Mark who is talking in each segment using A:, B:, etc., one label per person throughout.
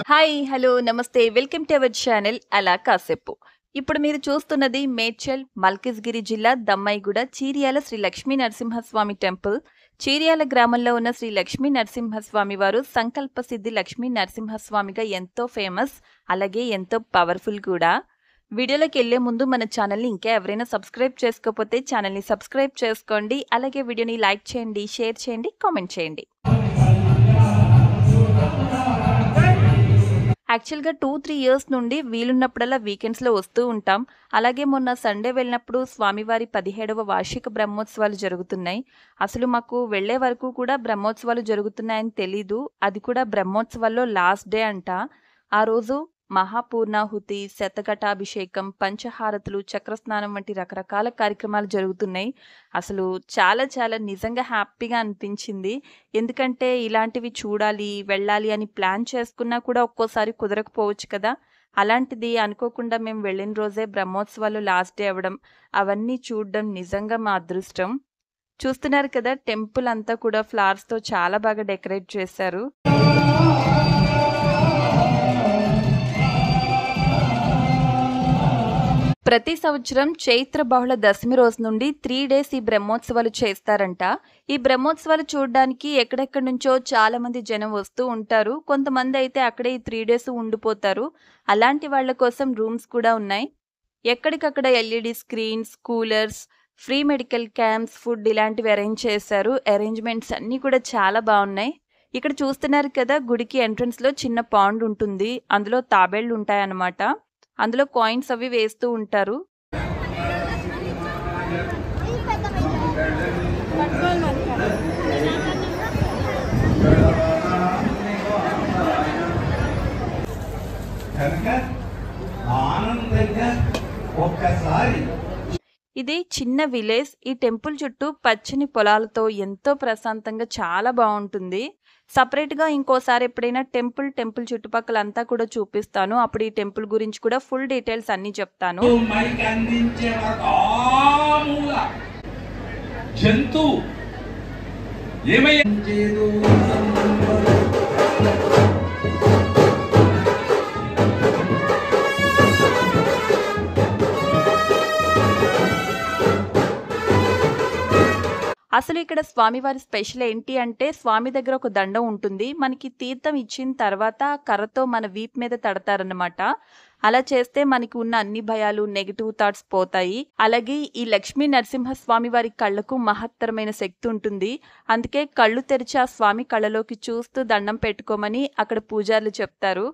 A: Hi hello నమస్తే welcome to our channel అలా కాసేపు. ఇప్పుడు మీరు చూస్తున్నది మేడ్చల్ మల్కజ్గిరి జిల్లా దమ్మాయిగూడ చీర్యాల శ్రీ లక్ష్మీ నరసింహస్వామి టెంపుల్. చీర్యాల గ్రామంలో ఉన్న శ్రీ లక్ష్మీ నరసింహస్వామి వారు సంకల్ప సిద్ధి లక్ష్మీ నరసింహస్వామిగా ఎంతో ఫేమస్, అలాగే ఎంతో పవర్ఫుల్ కూడా. వీడియోలోకి వెళ్లే ముందు మన ఛానల్ని ఇంకా ఎవరైనా సబ్స్క్రైబ్ చేసుకోకపోతే ఛానల్ని సబ్స్క్రైబ్ చేసుకోండి, అలాగే వీడియోని లైక్ చేయండి, షేర్ చేయండి, కామెంట్ చేయండి. యాక్చువల్గా 2-3 ఇయర్స్ నుండి వీలున్నప్పుడల్లా వీకెండ్స్లో వస్తూ ఉంటాం. అలాగే మొన్న సండే వెళ్ళినప్పుడు స్వామివారి 17వ వార్షిక బ్రహ్మోత్సవాలు జరుగుతున్నాయి. అసలు మాకు వెళ్లే వరకు కూడా బ్రహ్మోత్సవాలు జరుగుతున్నాయని తెలీదు. అది కూడా బ్రహ్మోత్సవాల్లో లాస్ట్ డే అంట. ఆ రోజు మహాపూర్ణాహుతి, శతఘటాభిషేకం, పంచహారతులు, చక్రస్నానం వంటి రకరకాల కార్యక్రమాలు జరుగుతున్నాయి. అసలు చాలా చాలా నిజంగా హ్యాపీగా అనిపించింది. ఎందుకంటే ఇలాంటివి చూడాలి, వెళ్ళాలి అని ప్లాన్ చేసుకున్నా కూడా ఒక్కోసారి కుదరకపోవచ్చు కదా. అలాంటిది అనుకోకుండా మేము వెళ్ళిన రోజే బ్రహ్మోత్సవాలు లాస్ట్ డే అవ్వడం, అవన్నీ చూడడం నిజంగా మా అదృష్టం. చూస్తున్నారు కదా, టెంపుల్ అంతా కూడా ఫ్లవర్స్తో చాలా బాగా డెకరేట్ చేశారు. ప్రతి సంవత్సరం చైత్ర బహుళ దశమి రోజు నుండి 3 డేస్ ఈ బ్రహ్మోత్సవాలు చేస్తారంట. ఈ బ్రహ్మోత్సవాలు చూడడానికి ఎక్కడెక్కడి నుంచో చాలా మంది జనం వస్తూ ఉంటారు. కొంతమంది అయితే అక్కడే ఈ 3 డేస్ ఉండిపోతారు. అలాంటి వాళ్ళ కోసం రూమ్స్ కూడా ఉన్నాయి. ఎక్కడికక్కడ LED screens, coolers, free medical camps, food ఇలాంటివి అరేంజ్ చేశారు. అరేంజ్మెంట్స్ అన్నీ కూడా చాలా బాగున్నాయి. ఇక్కడ చూస్తున్నారు కదా, గుడికి ఎంట్రన్స్లో చిన్న పాండ్ ఉంటుంది. అందులో తాబేళ్లు ఉంటాయన్నమాట. అందులో కాయిన్స్ అవి వేస్తూ ఉంటారు. ఇది చిన్న విలేజ్. ఈ టెంపుల్ చుట్టూ పచ్చని పొలాలతో ఎంతో ప్రశాంతంగా చాలా బాగుంటుంది. సపరేట్గా ఇంకోసారి ఎప్పుడైనా టెంపుల్ చుట్టుపక్కల అంతా కూడా చూపిస్తాను. అప్పుడు ఈ టెంపుల్ గురించి కూడా ఫుల్ డీటెయిల్స్ అన్ని చెప్తాను. అసలు ఇక్కడ స్వామివారి స్పెషల్ ఏంటి అంటే, స్వామి దగ్గర ఒక దండం ఉంటుంది. మనకి తీర్థం ఇచ్చిన తర్వాత కర్రతో మన వీపు మీద తడతారన్నమాట. అలా చేస్తే మనకి ఉన్న అన్ని భయాలు, నెగిటివ్ థాట్స్ పోతాయి. అలాగే ఈ లక్ష్మీ నరసింహస్వామి వారి కళ్ళకు మహత్తరమైన శక్తి ఉంటుంది. అందుకే కళ్ళు తెరిచి ఆ స్వామి కళ్ళలోకి చూస్తూ దండం పెట్టుకోమని అక్కడ పూజారులు చెప్తారు.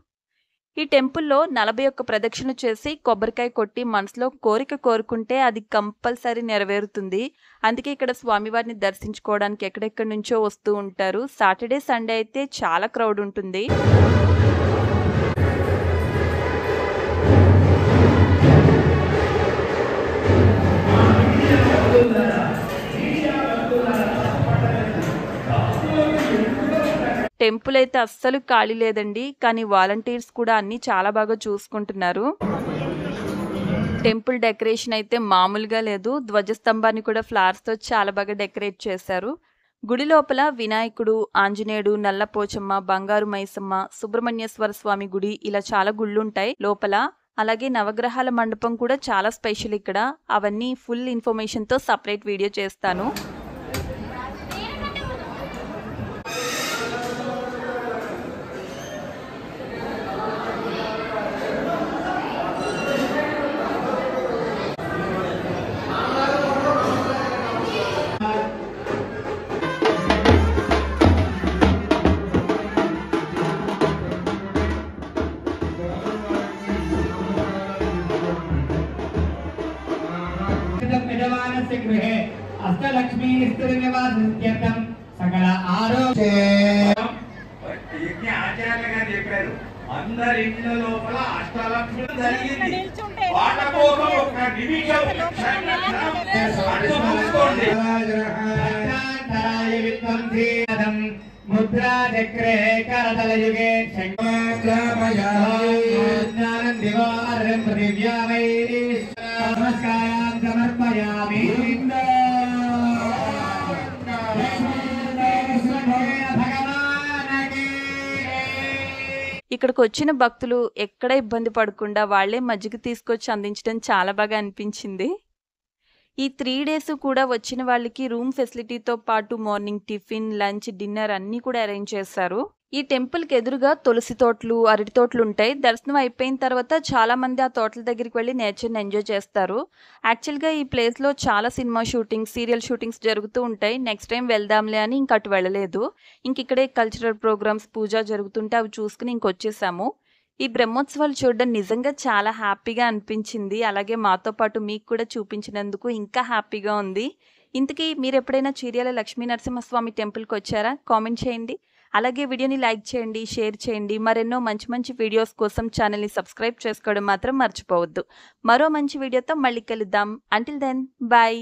A: ఈ టెంపుల్లో 41 ప్రదక్షిణ చేసి కొబ్బరికాయ కొట్టి మనసులో కోరిక కోరుకుంటే అది కంపల్సరీ నెరవేరుతుంది. అందుకే ఇక్కడ స్వామివారిని దర్శించుకోవడానికి ఎక్కడెక్కడి నుంచో వస్తూ ఉంటారు. సాటర్డే, సండే అయితే చాలా క్రౌడ్ ఉంటుంది. టెంపుల్ అయితే అస్సలు ఖాళీ లేదండి. కానీ వాలంటీర్స్ కూడా అన్ని చాలా బాగా చూసుకుంటున్నారు. టెంపుల్ డెకరేషన్ అయితే మామూలుగా లేదు. ధ్వజస్తంభాన్ని కూడా ఫ్లవర్స్తో చాలా బాగా డెకరేట్ చేశారు. గుడి లోపల వినాయకుడు, ఆంజనేయుడు, నల్లపోచమ్మ, బంగారు మైసమ్మ, సుబ్రహ్మణ్యేశ్వర స్వామి గుడి ఇలా చాలా గుళ్ళుంటాయి లోపల. అలాగే నవగ్రహాల మండపం కూడా చాలా స్పెషల్ ఇక్కడ. అవన్నీ ఫుల్ ఇన్ఫర్మేషన్తో సపరేట్ వీడియో చేస్తాను.
B: गृहे अष्टलक्ष्मी स्त्रीनिवासं सकल आरोग्य आचार्य गाరు చెప్పారు. అందరి ఇళ్ళ లోపల అష్టలక్ష్మి జరిగింది. వాళ్ళ కోసం ఒక నిమిషం मुद्रा चक्रे करतल युगे नमस्कारान् समर्पयामि.
A: ఇక్కడికి వచ్చిన భక్తులు ఎక్కడ ఇబ్బంది పడకుండా వాళ్ళే మజ్జిగ తీసుకొచ్చి అందించడం చాలా బాగా అనిపించింది. ఈ 3 డేస్ కూడా వచ్చిన వాళ్ళకి రూమ్ ఫెసిలిటీతో పాటు మార్నింగ్ టిఫిన్, లంచ్, డిన్నర్ అన్నీ కూడా అరేంజ్ చేశారు. ఈ టెంపుల్కి ఎదురుగా తులసి తోటలు, అరటి తోటలు ఉంటాయి. దర్శనం అయిపోయిన తర్వాత చాలా మంది ఆ తోటల దగ్గరికి వెళ్ళి నేచర్ని ఎంజాయ్ చేస్తారు. యాక్చువల్గా ఈ ప్లేస్లో చాలా సినిమా షూటింగ్స్, సీరియల్ షూటింగ్స్ జరుగుతూ ఉంటాయి. నెక్స్ట్ టైం వెళ్దాంలే అని ఇంక అటు వెళ్ళలేదు. ఇంక ఇక్కడే కల్చరల్ ప్రోగ్రామ్స్, పూజ జరుగుతుంటే అవి చూసుకుని ఇంకొచ్చేసాము. ఈ బ్రహ్మోత్సవాలు చూడడం నిజంగా చాలా హ్యాపీగా అనిపించింది. అలాగే మాతో పాటు మీకు కూడా చూపించినందుకు ఇంకా హ్యాపీగా ఉంది. ఇంతకీ మీరు ఎప్పుడైనా చీర్యాల లక్ష్మీ నరసింహస్వామి టెంపుల్కి వచ్చారా? కామెంట్ చేయండి. అలాగే వీడియోని లైక్ చేయండి, షేర్ చేయండి. మరెన్నో మంచి మంచి వీడియోస్ కోసం ఛానల్ని సబ్స్క్రైబ్ చేసుకోవడం మాత్రం మర్చిపోవద్దు. మరో మంచి వీడియోతో మళ్ళీ కలుద్దాం. Until then bye.